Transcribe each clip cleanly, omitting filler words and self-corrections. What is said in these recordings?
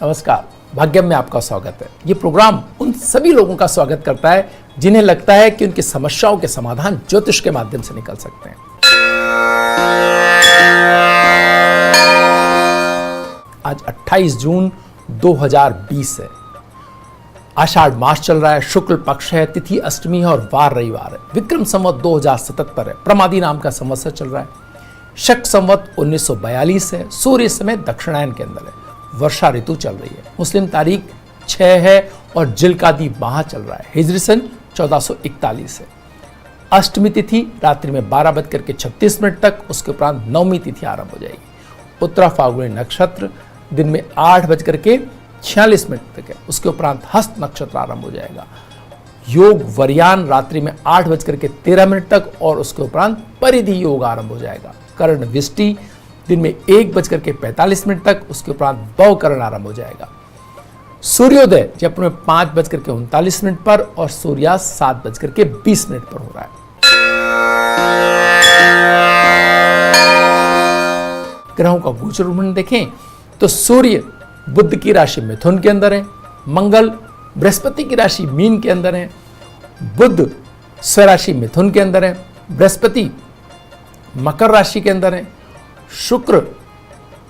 नमस्कार, भाग्यम में आपका स्वागत है। ये प्रोग्राम उन सभी लोगों का स्वागत करता है जिन्हें लगता है कि उनकी समस्याओं के समाधान ज्योतिष के माध्यम से निकल सकते हैं। आज 28 जून 2020 है। आषाढ़ मास चल रहा है, शुक्ल पक्ष है, तिथि अष्टमी है और वार रविवार है। विक्रम संवत 2077 है, प्रमादी नाम का संवत्सर चल रहा है। शक संवत 1942 है, सूर्य समय दक्षिणायन के अंदर है। वर्षा ऋतु चल रही है। मुस्लिम तारीख 6 है और जिलकादी माह चल रहा है। हिजरी सन 1441 है। अष्टमी तिथि रात्रि में 12:36 तक, उसके उपरांत नवमी तिथि आरंभ हो जाएगी। उत्तरा फाल्गुनी नक्षत्र दिन में 8:46 तक है, उसके उपरांत हस्त नक्षत्र आरंभ हो जाएगा। योग वरियान रात्रि में 8:13 तक और उसके उपरांत परिधि योग आरंभ हो जाएगा। कर्ण विष्टि दिन में 1:45 तक, उसके उपरांत भवकरण आरंभ हो जाएगा। सूर्योदय जयपुर में 5:39 पर और सूर्यास्त 7:20 पर हो रहा है। ग्रहों का गोचर भ्रमण देखें तो सूर्य बुध की राशि मिथुन के अंदर है, मंगल बृहस्पति की राशि मीन के अंदर है, बुध स्वराशि मिथुन के अंदर है, बृहस्पति मकर राशि के अंदर है, शुक्र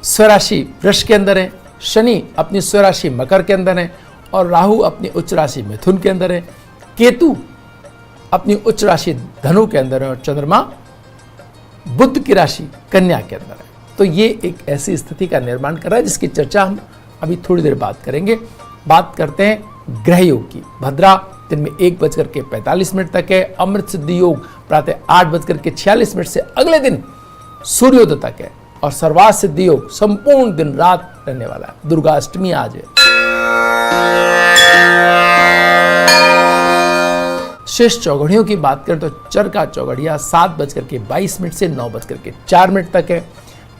स्वराशि वृष के अंदर है, शनि अपनी स्वराशि मकर के अंदर है और राहु अपनी उच्च राशि मिथुन के अंदर है, केतु अपनी उच्च राशि धनु के अंदर है और चंद्रमा बुध की राशि कन्या के अंदर है। तो ये एक ऐसी स्थिति का निर्माण कर रहा है जिसकी चर्चा हम अभी थोड़ी देर बाद करेंगे। बात करते हैं ग्रह योग की। भद्रा दिन में 1:45 तक है, अमृत सिद्धि योग प्रातः 8:46 से अगले दिन सूर्योदय तक है और सर्वार्थ सिद्धि योग संपूर्ण दिन रात रहने वाला है। दुर्गा अष्टमी आज है। शेष चौघड़ियों की बात करें तो चर का चौघड़िया 7:22 से 9:04 तक है।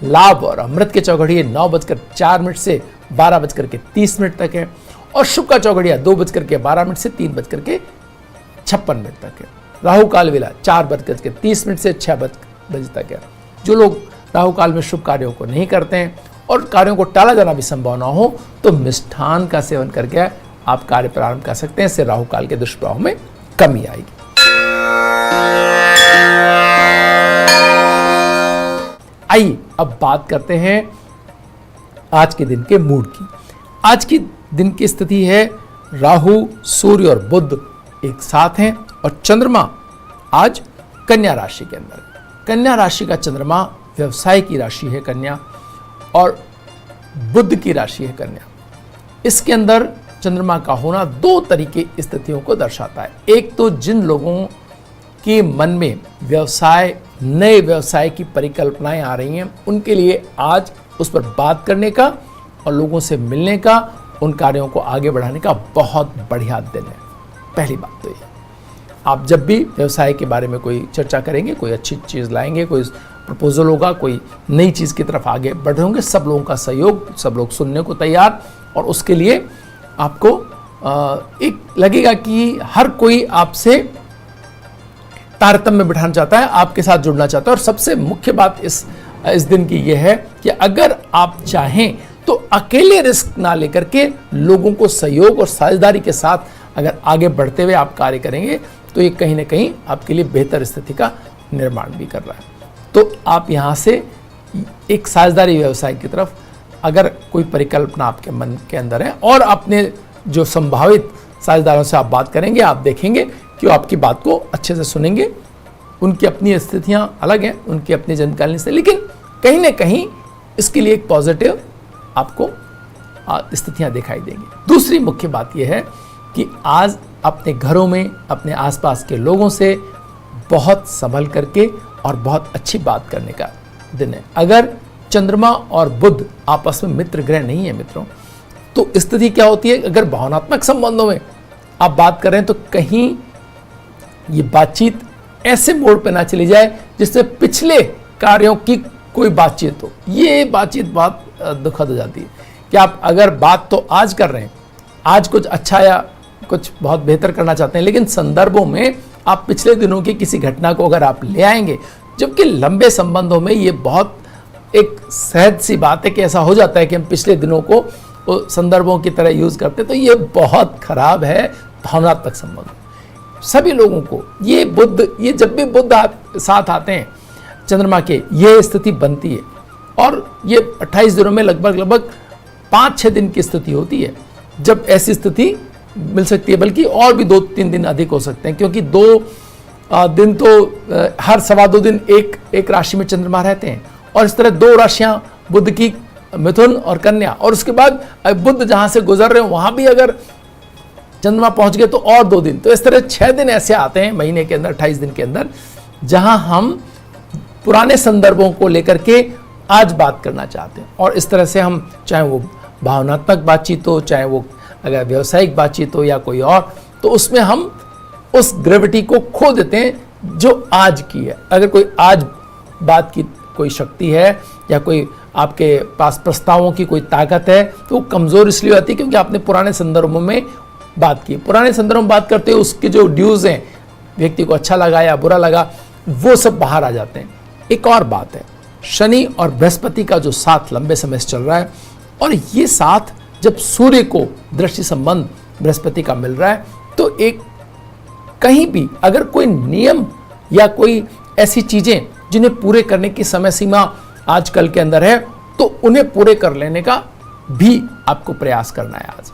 लाभ और अमृत के चौघड़िए 9:04 से 12:30 तक है और शुभ का चौघड़िया 2:12 से 3:56 तक है। राहु काल वेला 4:30 से 6 बजे तक है। जो लोग राहु काल में शुभ कार्यों को नहीं करते हैं और कार्यों को टाला जाना भी संभव ना हो तो मिष्ठान का सेवन करके आप कार्य प्रारंभ कर सकते हैं। इससे राहु काल के दुष्प्रभाव में कमी आएगी। आइए अब बात करते हैं आज के दिन के मूड की। आज की दिन की स्थिति है राहु, सूर्य और बुध एक साथ हैं और चंद्रमा आज कन्या राशि के अंदर है। कन्या राशि का चंद्रमा व्यवसाय की राशि है कन्या और बुध की राशि है कन्या। इसके अंदर चंद्रमा का होना दो तरीके स्थितियों को दर्शाता है। एक तो जिन लोगों के मन में व्यवसाय, नए व्यवसाय की परिकल्पनाएं आ रही हैं, उनके लिए आज उस पर बात करने का और लोगों से मिलने का, उन कार्यों को आगे बढ़ाने का बहुत बढ़िया दिन है। पहली बात तो ये, आप जब भी व्यवसाय के बारे में कोई चर्चा करेंगे, कोई अच्छी चीज़ लाएंगे, कोई प्रपोजल होगा, कोई नई चीज़ की तरफ आगे बढ़ रहे होंगे, सब लोगों का सहयोग, सब लोग सुनने को तैयार और उसके लिए आपको एक लगेगा कि हर कोई आपसे तारतम्य बिठाना चाहता है, आपके साथ जुड़ना चाहता है। और सबसे मुख्य बात इस दिन की यह है कि अगर आप चाहें तो अकेले रिस्क ना लेकर के लोगों को सहयोग और साझेदारी के साथ अगर आगे बढ़ते हुए आप कार्य करेंगे तो ये कहीं ना कहीं आपके लिए बेहतर स्थिति का निर्माण भी कर रहा है। तो आप यहाँ से एक साझेदारी व्यवसाय की तरफ अगर कोई परिकल्पना आपके मन के अंदर है और अपने जो संभावित साझेदारों से आप बात करेंगे, आप देखेंगे कि वो आपकी बात को अच्छे से सुनेंगे। उनकी अपनी स्थितियाँ अलग हैं, उनकी अपनी जनकालीन से, लेकिन कहीं ना कहीं इसके लिए एक पॉजिटिव आपको स्थितियाँ दिखाई देंगी। दूसरी मुख्य बात यह है कि आज अपने घरों में, अपने आसपास के लोगों से बहुत संभल करके और बहुत अच्छी बात करने का दिन है। अगर चंद्रमा और बुध आपस में मित्र ग्रह नहीं है मित्रों, तो स्थिति क्या होती है, अगर भावनात्मक संबंधों में आप बात कर रहे हैं तो कहीं ये बातचीत ऐसे मोड़ पे ना चली जाए जिससे पिछले कार्यों की कोई बातचीत हो। ये बातचीत बहुत दुखद हो जाती है कि आप अगर बात तो आज कर रहे हैं, आज कुछ अच्छा या कुछ बहुत बेहतर करना चाहते हैं, लेकिन संदर्भों में आप पिछले दिनों की किसी घटना को अगर आप ले आएंगे, जबकि लंबे संबंधों में ये बहुत एक सहज सी बात है कि ऐसा हो जाता है कि हम पिछले दिनों को संदर्भों की तरह यूज करते हैं, तो ये बहुत खराब है भावनात्मक संबंध। सभी लोगों को ये जब भी बुध साथ आते हैं चंद्रमा के, ये स्थिति बनती है और ये 28 दिनों में लगभग 5-6 दिन की स्थिति होती है जब ऐसी स्थिति मिल सकती है, बल्कि और भी 2-3 दिन अधिक हो सकते हैं, क्योंकि 2 दिन तो हर 2.25 दिन एक राशि में चंद्रमा रहते हैं, और इस तरह 2 राशियां बुध की मिथुन और कन्या, और उसके बाद बुध जहां से गुजर रहे हो वहां भी अगर चंद्रमा पहुंच गए तो और 2 दिन, तो इस तरह 6 दिन ऐसे आते हैं महीने के अंदर, 28 दिन के अंदर, जहां हम पुराने संदर्भों को लेकर के आज बात करना चाहते हैं। और इस तरह से हम, चाहे वो भावनात्मक बातचीत हो, चाहे वो अगर व्यावसायिक बातचीत हो या कोई और, तो उसमें हम उस ग्रेविटी को खो देते हैं जो आज की है। अगर कोई आज बात की कोई शक्ति है या कोई आपके पास प्रस्तावों की कोई ताकत है, तो वो कमज़ोर इसलिए होती है क्योंकि आपने पुराने संदर्भों में बात की। पुराने संदर्भ में बात करते हुए उसके जो ड्यूज हैं, व्यक्ति को अच्छा लगा या बुरा लगा, वो सब बाहर आ जाते हैं। एक और बात है, शनि और बृहस्पति का जो साथ लंबे समय से चल रहा है, और ये साथ जब सूर्य को दृष्टि संबंध बृहस्पति का मिल रहा है, तो एक कहीं भी अगर कोई नियम या कोई ऐसी चीजें जिन्हें पूरे करने की समय सीमा आजकल के अंदर है, तो उन्हें पूरे कर लेने का भी आपको प्रयास करना है आज।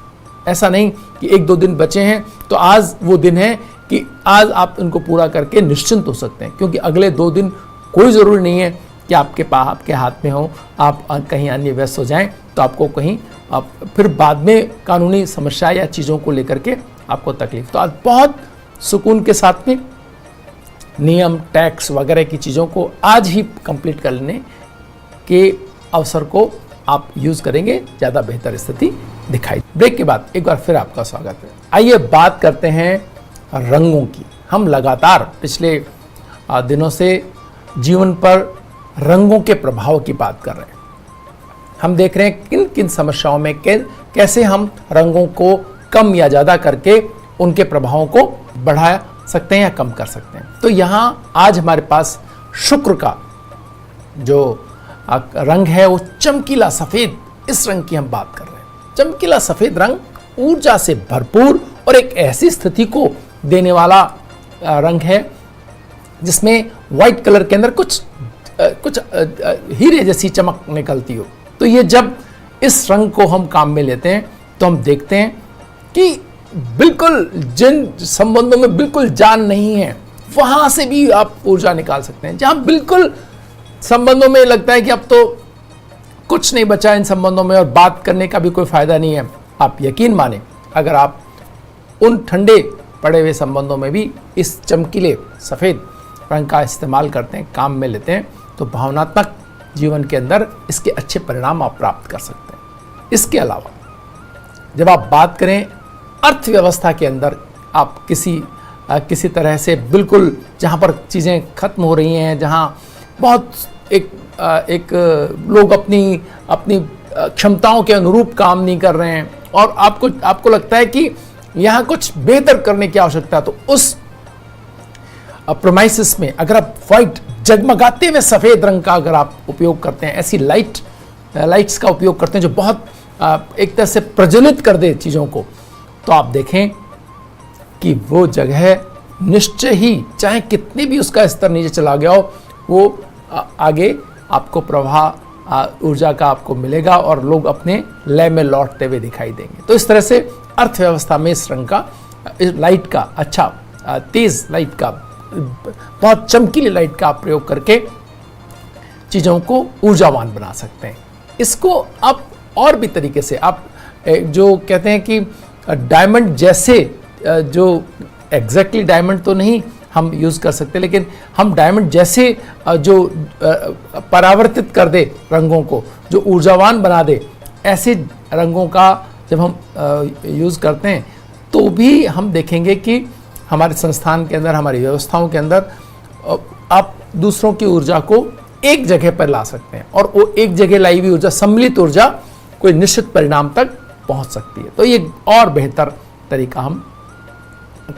ऐसा नहीं कि 1-2 दिन बचे हैं तो आज वो दिन है कि आज आप उनको पूरा करके निश्चिंत हो सकते हैं, क्योंकि अगले 2 दिन कोई ज़रूरी नहीं है कि आपके हाथ में हो, आप कहीं अन्य व्यस्त हो जाएं तो आपको कहीं फिर बाद में कानूनी समस्या या चीज़ों को लेकर के आपको तकलीफ। तो आज बहुत सुकून के साथ में नियम, टैक्स वगैरह की चीज़ों को आज ही कंप्लीट कर लेने के अवसर को आप यूज़ करेंगे, ज़्यादा बेहतर स्थिति दिखाई। ब्रेक के बाद एक बार फिर आपका स्वागत है। आइए बात करते हैं रंगों की। हम लगातार पिछले दिनों से जीवन पर रंगों के प्रभाव की बात कर रहे हैं। हम देख रहे हैं किन किन समस्याओं में कैसे हम रंगों को कम या ज़्यादा करके उनके प्रभावों को बढ़ा सकते हैं या कम कर सकते हैं। तो यहाँ आज हमारे पास शुक्र का जो रंग है वो चमकीला सफ़ेद, इस रंग की हम बात कर रहे हैं। चमकीला सफ़ेद रंग ऊर्जा से भरपूर और एक ऐसी स्थिति को देने वाला रंग है जिसमें व्हाइट कलर के अंदर कुछ हीरे जैसी चमक निकलती हो। तो ये जब इस रंग को हम काम में लेते हैं तो हम देखते हैं कि बिल्कुल जिन संबंधों में बिल्कुल जान नहीं है वहां से भी आप ऊर्जा निकाल सकते हैं। जहां बिल्कुल संबंधों में लगता है कि अब तो कुछ नहीं बचा इन संबंधों में और बात करने का भी कोई फायदा नहीं है, आप यकीन माने अगर आप उन ठंडे पड़े हुए संबंधों में भी इस चमकीले सफ़ेद रंग का इस्तेमाल करते हैं, काम में लेते हैं, तो भावनात्मक जीवन के अंदर इसके अच्छे परिणाम आप प्राप्त कर सकते हैं। इसके अलावा जब आप बात करें अर्थव्यवस्था के अंदर, आप किसी तरह से बिल्कुल जहाँ पर चीज़ें खत्म हो रही हैं, जहाँ बहुत एक लोग अपनी क्षमताओं के अनुरूप काम नहीं कर रहे हैं और आपको लगता है कि यहाँ कुछ बेहतर करने की आवश्यकता है, तो उस प्रोमाइसिस में अगर आप वाइट जगमगाते हुए सफ़ेद रंग का अगर आप उपयोग करते हैं, ऐसी लाइट्स का उपयोग करते हैं जो बहुत एक तरह से प्रज्वलित कर दे चीज़ों को, तो आप देखें कि वो जगह निश्चय ही चाहे कितनी भी उसका स्तर नीचे चला गया हो, वो आगे आपको प्रवाह ऊर्जा का आपको मिलेगा और लोग अपने लय में लौटते हुए दिखाई देंगे। तो इस तरह से अर्थव्यवस्था में इस रंग का, इस लाइट का, अच्छा तेज लाइट का, बहुत चमकीली लाइट का आप प्रयोग करके चीज़ों को ऊर्जावान बना सकते हैं। इसको आप और भी तरीके से आप जो कहते हैं कि डायमंड जैसे, जो एग्जैक्टली डायमंड तो नहीं हम यूज़ कर सकते, लेकिन हम डायमंड जैसे जो परावर्तित कर दे रंगों को, जो ऊर्जावान बना दे, ऐसे रंगों का जब हम यूज़ करते हैं तो भी हम देखेंगे कि हमारे संस्थान के अंदर, हमारी व्यवस्थाओं के अंदर आप दूसरों की ऊर्जा को एक जगह पर ला सकते हैं और वो एक जगह लाई हुई ऊर्जा, सम्मिलित ऊर्जा कोई निश्चित परिणाम तक पहुंच सकती है। तो ये और बेहतर तरीका हम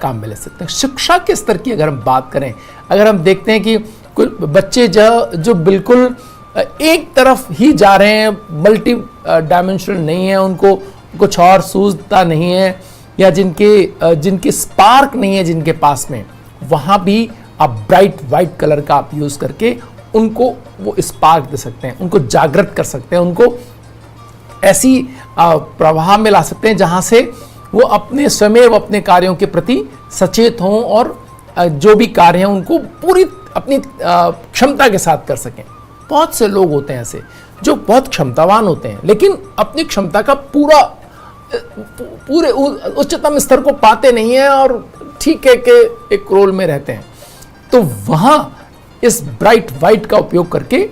काम में ले सकते हैं। शिक्षा के स्तर की अगर हम बात करें, अगर हम देखते हैं कि कुछ बच्चे जो बिल्कुल एक तरफ ही जा रहे हैं, डायमेंशनल नहीं है, उनको कुछ और सूझता नहीं है, या जिनके स्पार्क नहीं है जिनके पास में, वहां भी आप ब्राइट वाइट कलर का आप यूज करके उनको वो स्पार्क दे सकते हैं, उनको जागृत कर सकते हैं, उनको ऐसी प्रवाह में ला सकते हैं जहां से वो अपने स्वयं अपने कार्यों के प्रति सचेत हों और जो भी कार्य हैं उनको पूरी अपनी क्षमता के साथ कर सकें। बहुत से लोग होते हैं ऐसे जो बहुत क्षमतावान होते हैं, लेकिन अपनी क्षमता का पूरे उच्चतम स्तर को पाते नहीं हैं और ठीक है कि एक रोल में रहते हैं। तो वहां इस ब्राइट वाइट का उपयोग करके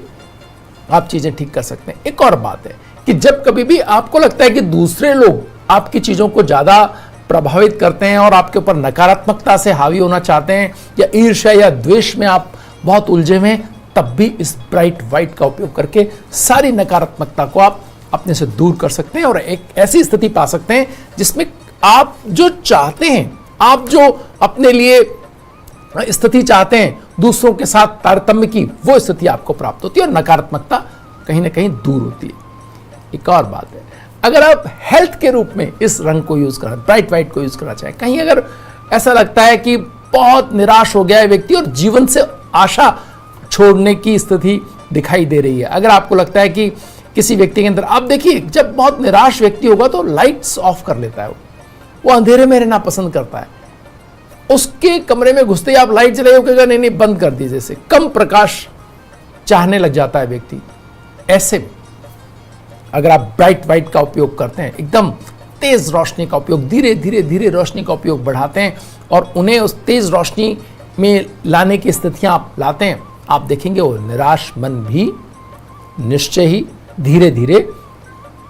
आप चीजें ठीक कर सकते हैं। एक और बात है कि जब कभी भी आपको लगता है कि दूसरे लोग आपकी चीजों को ज्यादा प्रभावित करते हैं और आपके ऊपर नकारात्मकता से हावी होना चाहते हैं, या ईर्ष्या या द्वेष में आप बहुत उलझे हुए हैं, तब भी इस ब्राइट वाइट का उपयोग करके सारी नकारात्मकता को आप अपने से दूर कर सकते हैं और एक ऐसी स्थिति पा सकते हैं जिसमें आप जो चाहते हैं, आप जो अपने लिए स्थिति चाहते हैं दूसरों के साथ तारतम्य की, वो स्थिति आपको प्राप्त होती है और नकारात्मकता कहीं ना कहीं दूर होती है। एक और बात है, अगर आप हेल्थ के रूप में इस रंग को यूज करना, ब्राइट वाइट को यूज करना चाहें, कहीं अगर ऐसा लगता है कि बहुत निराश हो गया है व्यक्ति और जीवन से आशा छोड़ने की स्थिति दिखाई दे रही है, अगर आपको लगता है कि किसी व्यक्ति के अंदर, आप देखिए जब बहुत निराश व्यक्ति होगा तो लाइट्स ऑफ कर लेता है, वो अंधेरे में रहना पसंद करता है। उसके कमरे में घुसते ही आप लाइट जलाई हो, कहेगा नहीं नहीं बंद कर दीजिए, जैसे कम प्रकाश चाहने लग जाता है व्यक्ति। ऐसे में अगर आप ब्राइट वाइट का उपयोग करते हैं, एकदम तेज रोशनी का उपयोग, धीरे धीरे धीरे रोशनी का उपयोग बढ़ाते हैं और उन्हें उस तेज रोशनी में लाने की स्थितियां आप लाते हैं, आप देखेंगे वो निराश मन भी निश्चय ही धीरे धीरे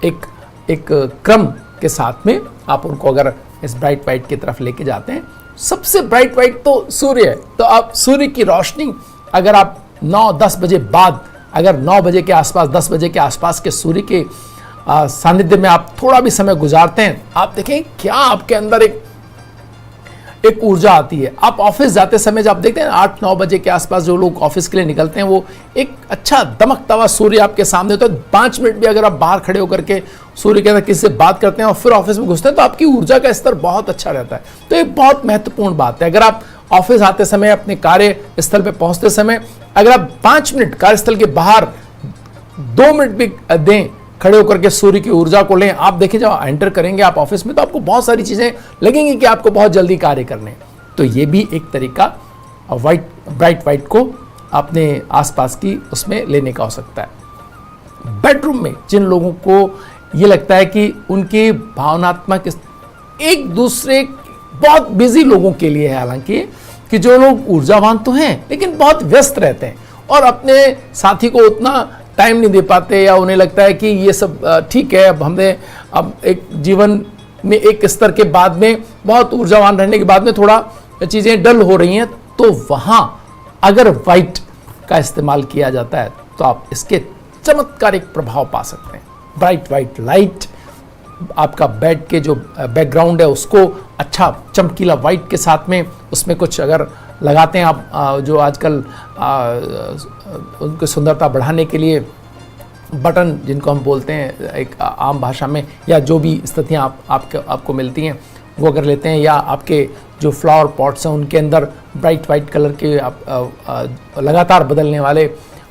एक क्रम के साथ में आप उनको अगर इस ब्राइट वाइट की तरफ लेके जाते हैं। सबसे ब्राइट वाइट तो सूर्य है, तो आप सूर्य की रोशनी अगर आप 9-10 बजे बाद, अगर 9 बजे के आसपास, 10 बजे के आसपास के सूर्य के सानिध्य में आप थोड़ा भी समय गुजारते हैं, आप देखें क्या आपके अंदर एक ऊर्जा आती है। आप ऑफिस जाते समय जब आप देखते हैं 8-9 बजे के आसपास जो लोग ऑफिस के लिए निकलते हैं, वो एक अच्छा दमकता हुआ सूर्य आपके सामने होता है। 5 मिनट भी अगर आप बाहर खड़े होकर के सूर्य के अंदर किसी से बात करते हैं और फिर ऑफिस में घुसते हैं, तो आपकी ऊर्जा का स्तर बहुत अच्छा रहता है। तो ये बहुत महत्वपूर्ण बात है। अगर आप ऑफिस आते समय, अपने कार्यस्थल पे पहुंचते समय, अगर आप 5 मिनट कार्यस्थल के बाहर 2 मिनट भी दें, खड़े होकर के सूर्य की ऊर्जा को लें, आप देखिए जब एंटर करेंगे आप ऑफिस में, तो आपको बहुत सारी चीजें लगेंगी कि आपको बहुत जल्दी कार्य करने। तो ये भी एक तरीका ब्राइट वाइट को अपने आसपास की उसमें लेने का हो सकता है। बेडरूम में जिन लोगों को ये लगता है कि उनके भावनात्मक, एक दूसरे, बहुत बिजी लोगों के लिए है हालांकि, कि जो लोग ऊर्जावान तो हैं लेकिन बहुत व्यस्त रहते हैं और अपने साथी को उतना टाइम नहीं दे पाते, या उन्हें लगता है कि ये सब ठीक है, अब एक जीवन में एक स्तर के बाद में, बहुत ऊर्जावान रहने के बाद में थोड़ा चीज़ें डल हो रही हैं, तो वहाँ अगर वाइट का इस्तेमाल किया जाता है तो आप इसके चमत्कारिक प्रभाव पा सकते हैं। ब्राइट वाइट लाइट आपका बेड के जो बैकग्राउंड है उसको अच्छा चमकीला वाइट के साथ में उसमें कुछ अगर लगाते हैं आप, जो आजकल उनकी सुंदरता बढ़ाने के लिए बटन जिनको हम बोलते हैं एक आम भाषा में, या जो भी स्थितियाँ आपको मिलती हैं वो अगर लेते हैं, या आपके जो फ्लावर पॉट्स हैं उनके अंदर ब्राइट वाइट कलर के लगातार बदलने वाले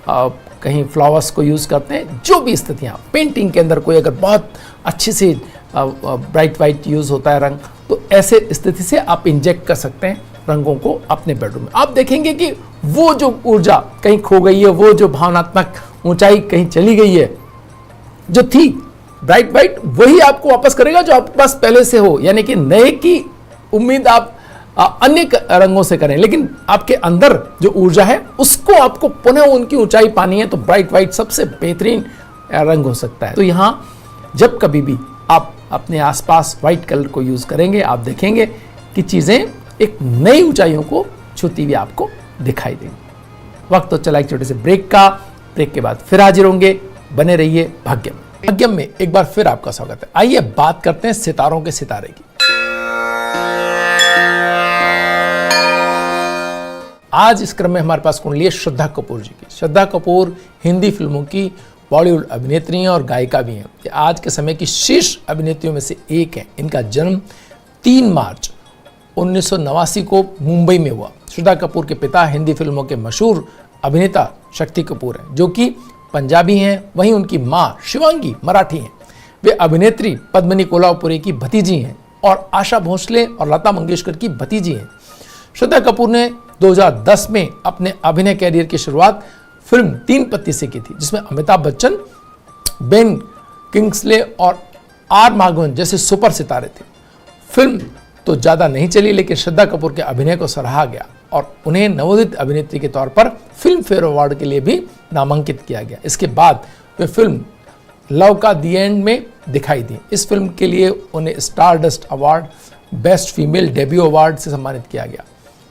कहीं फ्लावर्स को यूज़ करते हैं, जो भी स्थितियाँ, पेंटिंग के अंदर कोई अगर बहुत अच्छी सी ब्राइट वाइट यूज़ होता है रंग, तो ऐसे स्थिति से आप इंजेक्ट कर सकते हैं रंगों को अपने बेडरूम में। आप देखेंगे कि वो जो ऊर्जा कहीं खो गई है, वो जो भावनात्मक ऊंचाई कहीं चली गई है जो थी, ब्राइट वाइट वही आपको वापस करेगा जो आपके पास पहले से हो। यानी कि नए की उम्मीद आप अन्य रंगों से करें, लेकिन आपके अंदर जो ऊर्जा है उसको आपको पुनः उनकी ऊंचाई पानी है, तो ब्राइट वाइट सबसे बेहतरीन रंग हो सकता है। तो यहाँ जब कभी भी आप अपने आसपास व्हाइट कलर को यूज करेंगे, आप देखेंगे कि चीजें एक नई ऊंचाइयों को छूती हुई आपको दिखाई देंगी। वक्त तो चला एक छोटे से ब्रेक का, ब्रेक के बाद फिर हाजिर होंगे, बने रहिए भाग्यम। भाग्यम में एक बार फिर आपका स्वागत है। आइए बात करते हैं सितारों के सितारे की। आज इस क्रम में हमारे पास कुंडली है श्रद्धा कपूर जी की। श्रद्धा कपूर हिंदी फिल्मों की बॉलीवुड अभिनेत्री हैं और गायिका भी हैं। ये आज के समय की शीर्ष अभिनेत्रियों में से एक हैं। इनका जन्म 3 मार्च 1989 को मुंबई में हुआ। श्रद्धा कपूर के पिता हिंदी फिल्मों के मशहूर अभिनेता शक्ति कपूर हैं, जो कि पंजाबी हैं। वहीं उनकी मां शिवांगी मराठी हैं। वे अभिनेत्री पद्मिनी कोल्हापुरी की भतीजी हैं और आशा भोसले और लता मंगेशकर की भतीजी हैं। श्रद्धा कपूर ने 2010 में अपने अभिनय कैरियर की शुरुआत फिल्म 3 पत्ती से की थी, जिसमें अमिताभ बच्चन, बेन किंग्सले और आर माधवन जैसे सुपर सितारे थे। फिल्म तो ज़्यादा नहीं चली, लेकिन श्रद्धा कपूर के अभिनय को सराहा गया और उन्हें नवोदित अभिनेत्री के तौर पर फिल्म फेयर अवार्ड के लिए भी नामांकित किया गया। इसके बाद वे फिल्म लव का दी एंड में दिखाई दी। इस फिल्म के लिए उन्हें stardust award, best female debut award से सम्मानित किया गया।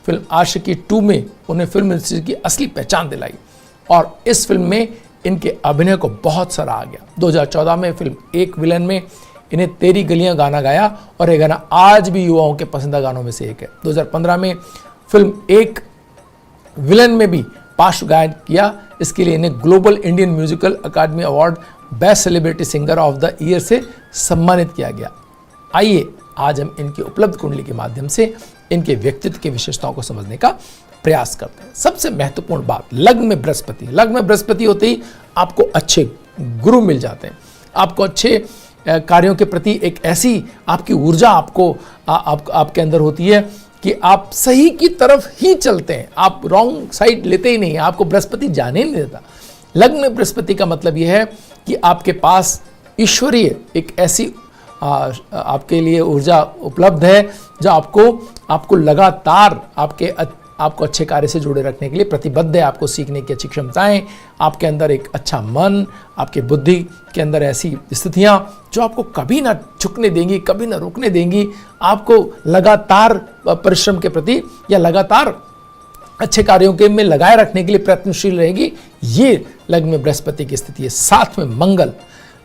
फिल्म आशिकी 2 में उन्हें फिल्म इंडस्ट्री की असली पहचान दिलाई और इस फिल्म में इनके अभिनय को बहुत सराहा गया। 2014 में फिल्म एक विलन में इन्हें तेरी गलियां गाना गाया और यह गाना आज भी युवाओं के पसंदीदा गानों में से एक है। 2015 में फिल्म एक विलन में भी पार्श्व गायन किया। इसके लिए इन्हें global Indian musical academy award best celebrity singer of the year से सम्मानित किया गया। आइए आज हम इनकी उपलब्ध कुंडली के माध्यम से इनके व्यक्तित्व की विशेषताओं को समझने का प्रयास करते हैं। सबसे महत्वपूर्ण बात, लग्न में बृहस्पति। लग्न में बृहस्पति होते ही आपको अच्छे गुरु मिल जाते हैं, आपको अच्छे कार्यों के प्रति एक ऐसी आपकी ऊर्जा आपके अंदर होती है कि आप सही की तरफ ही चलते हैं, आप रॉन्ग साइड लेते ही नहीं, आपको बृहस्पति जाने नहीं देता। लग्न में बृहस्पति का मतलब यह है कि आपके पास ईश्वरीय एक ऐसी आपके लिए ऊर्जा उपलब्ध है जो आपको लगातार आपको अच्छे कार्य से जुड़े रखने के लिए प्रतिबद्ध है। आपको सीखने की अच्छी क्षमताएं, आपके अंदर एक अच्छा मन, आपके बुद्धि के अंदर ऐसी स्थितियां जो आपको कभी ना झुकने देंगी, कभी ना रुकने देंगी, आपको लगातार परिश्रम के प्रति या लगातार अच्छे कार्यों के में लगाए रखने के लिए प्रयत्नशील रहेगी। ये लग्न में बृहस्पति की स्थिति है। साथ में मंगल,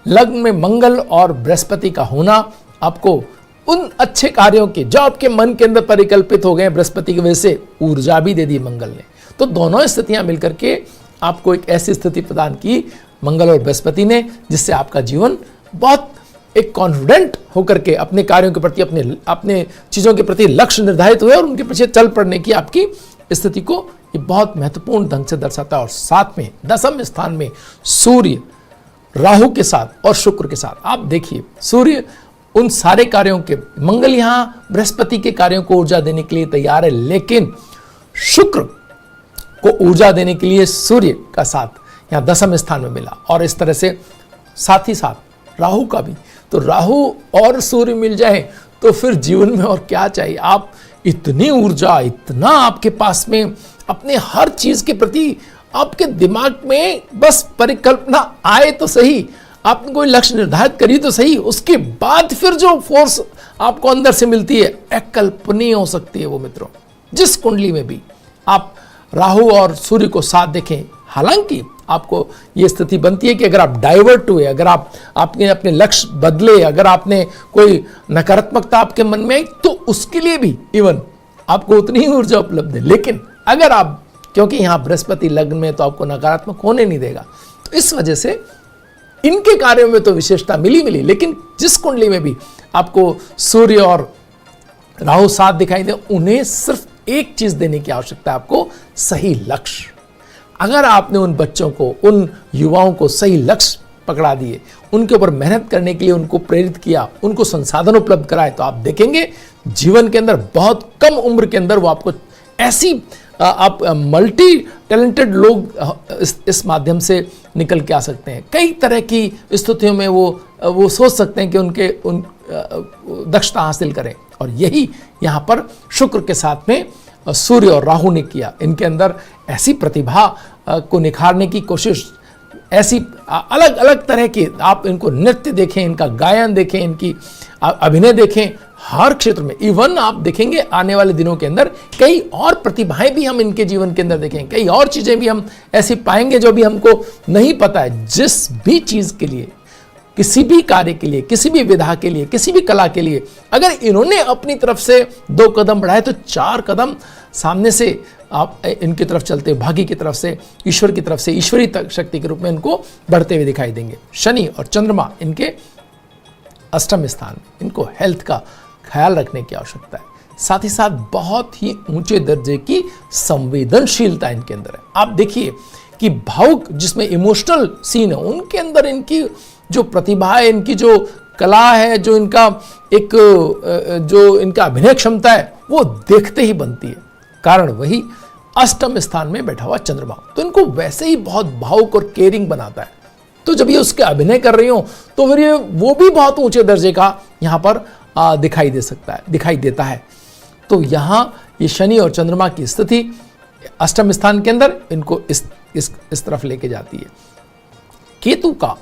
लग्न में मंगल और बृहस्पति का होना आपको उन अच्छे कार्यों के जो आपके मन के अंदर परिकल्पित हो गए बृहस्पति की वजह से ऊर्जा भी दे दी मंगल ने। तो दोनों स्थितियां मिलकर के आपको एक ऐसी स्थिति प्रदान की मंगल और बृहस्पति ने, जिससे आपका जीवन बहुत एक कॉन्फिडेंट होकर के अपने कार्यों के प्रति, अपने चीजों के प्रति लक्ष्य निर्धारित हुए और उनके पीछे चल पड़ने की आपकी स्थिति को ये बहुत महत्वपूर्ण ढंग से दर्शाता है। और साथ में 10वें स्थान में सूर्य राहु के साथ और शुक्र के साथ। आप देखिए, सूर्य उन सारे कार्यों के, मंगल यहां बृहस्पति के कार्यों को ऊर्जा देने के लिए तैयार है, लेकिन शुक्र को ऊर्जा देने के लिए सूर्य का साथ यहां 10वें स्थान में मिला और इस तरह से साथ ही साथ राहु का भी। तो राहु और सूर्य मिल जाए तो फिर जीवन में और क्या चाहिए। आप इतनी ऊर्जा, इतना आपके पास में अपने हर चीज के प्रति आपके दिमाग में बस परिकल्पना आए तो सही, आपने कोई लक्ष्य निर्धारित करी तो सही, उसके बाद फिर जो फोर्स आपको अंदर से मिलती है अकल्पनीय हो सकती है वो मित्रों। जिस कुंडली में भी आप राहु और सूर्य को साथ देखें, हालांकि आपको ये स्थिति बनती है कि अगर आप डाइवर्ट हुए, अगर आपने अपने लक्ष्य बदले, अगर आपने कोई नकारात्मकता आपके मन में आई, तो उसके लिए भी इवन आपको उतनी ही ऊर्जा उपलब्ध है। लेकिन अगर आप, क्योंकि यहां बृहस्पति लग्न में तो आपको नकारात्मक होने नहीं देगा, तो इस वजह से इनके कार्यों में तो विशेषता मिली, लेकिन जिस कुंडली में भी आपको सूर्य और राहु साथ दिखाई दे, उन्हें सिर्फ एक चीज देने की आवश्यकता है, आपको सही लक्ष्य। अगर आपने उन बच्चों को, उन युवाओं को सही लक्ष्य पकड़ा दिए, उनके ऊपर मेहनत करने के लिए उनको प्रेरित किया, उनको संसाधन उपलब्ध कराए, तो आप देखेंगे जीवन के अंदर बहुत कम उम्र के अंदर वो आपको ऐसी आप मल्टी टैलेंटेड लोग इस माध्यम से निकल के आ सकते हैं। कई तरह की स्थितियों में वो सोच सकते हैं कि उन दक्षता हासिल करें, और यही यहाँ पर शुक्र के साथ में सूर्य और राहु ने किया। इनके अंदर ऐसी प्रतिभा को निखारने की कोशिश, ऐसी अलग अलग तरह की, आप इनको नृत्य देखें, इनका गायन देखें, इनकी अभिनय देखें, हर क्षेत्र में। इवन आप देखेंगे आने वाले दिनों के अंदर कई और प्रतिभाएं भी हम इनके जीवन के अंदर देखेंगे, कई और चीजें भी हम ऐसी पाएंगे जो भी हमको नहीं पता है। जिस भी चीज के लिए, किसी भी कार्य के लिए, किसी भी विधा के लिए, किसी भी कला के लिए अगर इन्होंने अपनी तरफ से 2 कदम बढ़ाए तो 4 कदम सामने से आप इनकी तरफ चलते हुए भाग्य की तरफ से, ईश्वर की तरफ से, ईश्वरीय शक्ति के रूप में इनको बढ़ते हुए दिखाई देंगे। शनि और चंद्रमा इनके अष्टम स्थान, इनको हेल्थ का ख्याल रखने की आवश्यकता है। साथ ही साथ बहुत ही ऊंचे दर्जे की संवेदनशीलता इनके अंदर है। आप देखिए कि भावुक, जिसमें इमोशनल सीन है, उनके अंदर इनकी जो प्रतिभा है, इनकी जो कला है, जो इनका जो इनका अभिनय क्षमता है, वो देखते ही बनती है। कारण वही अष्टम स्थान में बैठा हुआ चंद्रमा, तो इनको वैसे ही बहुत भावुक और केयरिंग बनाता है। तो जब ये उसके अभिनय कर रही हो तो फिर ये वो भी बहुत ऊंचे दर्जे का यहां पर दिखाई देता है। तो यहां ये शनि और चंद्रमा की स्थिति अष्टम स्थान के अंदर इनको इस तरफ लेके जाती है। केतु का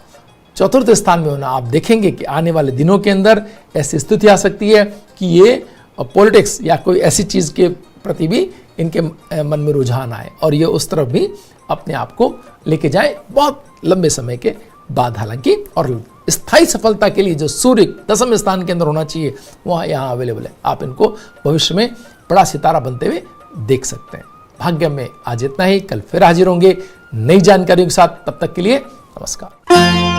चतुर्थ स्थान में होना, आप देखेंगे कि आने वाले दिनों के अंदर ऐसी स्थिति आ सकती है कि ये पॉलिटिक्स या कोई ऐसी चीज के प्रति भी इनके मन में रुझान आए और ये उस तरफ भी अपने आप को लेके जाए बहुत लंबे समय के बाद। हालांकि और स्थायी सफलता के लिए जो सूर्य दसम स्थान के अंदर होना चाहिए वह यहाँ अवेलेबल है। आप इनको भविष्य में बड़ा सितारा बनते हुए देख सकते हैं। भाग्य में आज इतना ही, कल फिर हाजिर होंगे नई जानकारियों के साथ। तब तक के लिए नमस्कार।